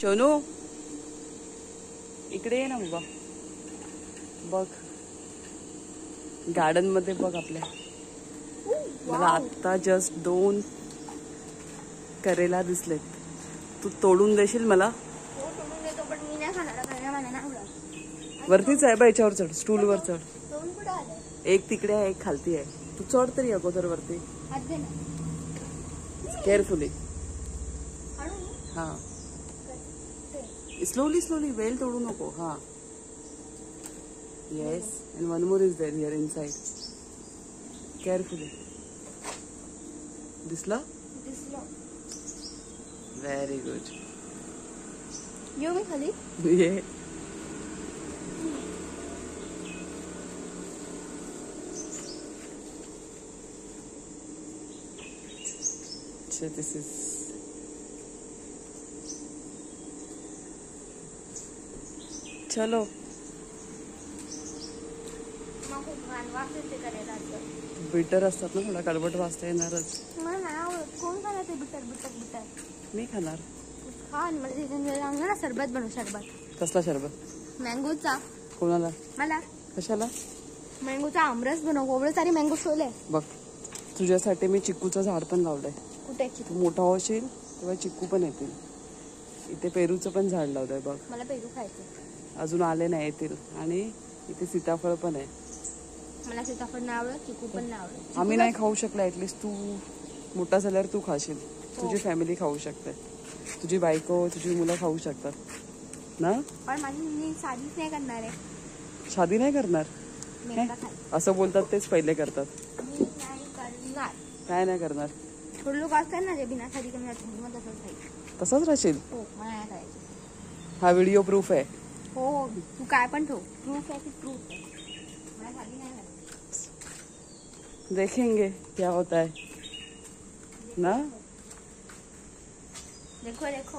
शोनू इकडे ये ना बाबा, बघ गार्डन मध्ये बघ आपल्या. मला आता जस्ट 2 करेला दिसलेत. तू तोडून देशील मला? वरतीच आहे बा, याच्यावर चढ, स्टूल वर चढ. एक तिकडे आहे, एक खालती आहे. तू चढ तरी अगोदर वरती, केअरफुली. हा स्लोली स्लोली, वेल तोडू नको. हा yes, and one more is there here inside. Carefully. दिसलं? Very good. येऊ मी खाली? ये. So this is चलो. बिटर असतात ना, थोडा कडवट वाजता येणारच. कोण खाणार ते बिटर बिटर बिटर? मी खाणार. हा, मला सरबत बनव. सरबत. कसला शरबत? मँगोचा. कोणाला? मला. कशाला? मँगोचा आमरस बनव. एवढे सारे मँगो ठेवले बघ. तुझ्यासाठी मी चिक्कूचं झाड पण लावलंय. कुठे? तू मोठा होशील तेव्हा चिक्कू पण येतील. इथे पेरूचं पण झाड लावलंय बघ. मला पेरू खायचं. अजून आले नाही, येतील. आणि इथे सीताफळ पण आहे. मला सीताफळ नाही आवडत, चिकू पण नाही आवडत. आम्ही नाही खाऊ शकला, ऍटलीस्ट तू मोठा झाल्यावर तू खाशील. तुझी फॅमिली खाऊ शकते, तुझी बायको, तुझी मुलं खाऊ शकतात ना. पण माझी शादीच नाही करणार आहे. शादी नाही करणार? असं बोलतात, तेच पहिले करतात. मी नाही करणार. काय नाही करणार? थोडे लोक असतात ना जे बिना शादी करणार, तसंच राहशील. हो, मला नाही करायचं. हा व्हिडिओ प्रूफ आहे. हो, तू काय पण ठेव. प्रूफ आहे की प्रूफ आहे. मला शादी नाही करायची. देखेंगे क्या होता है ना. देखो देखो.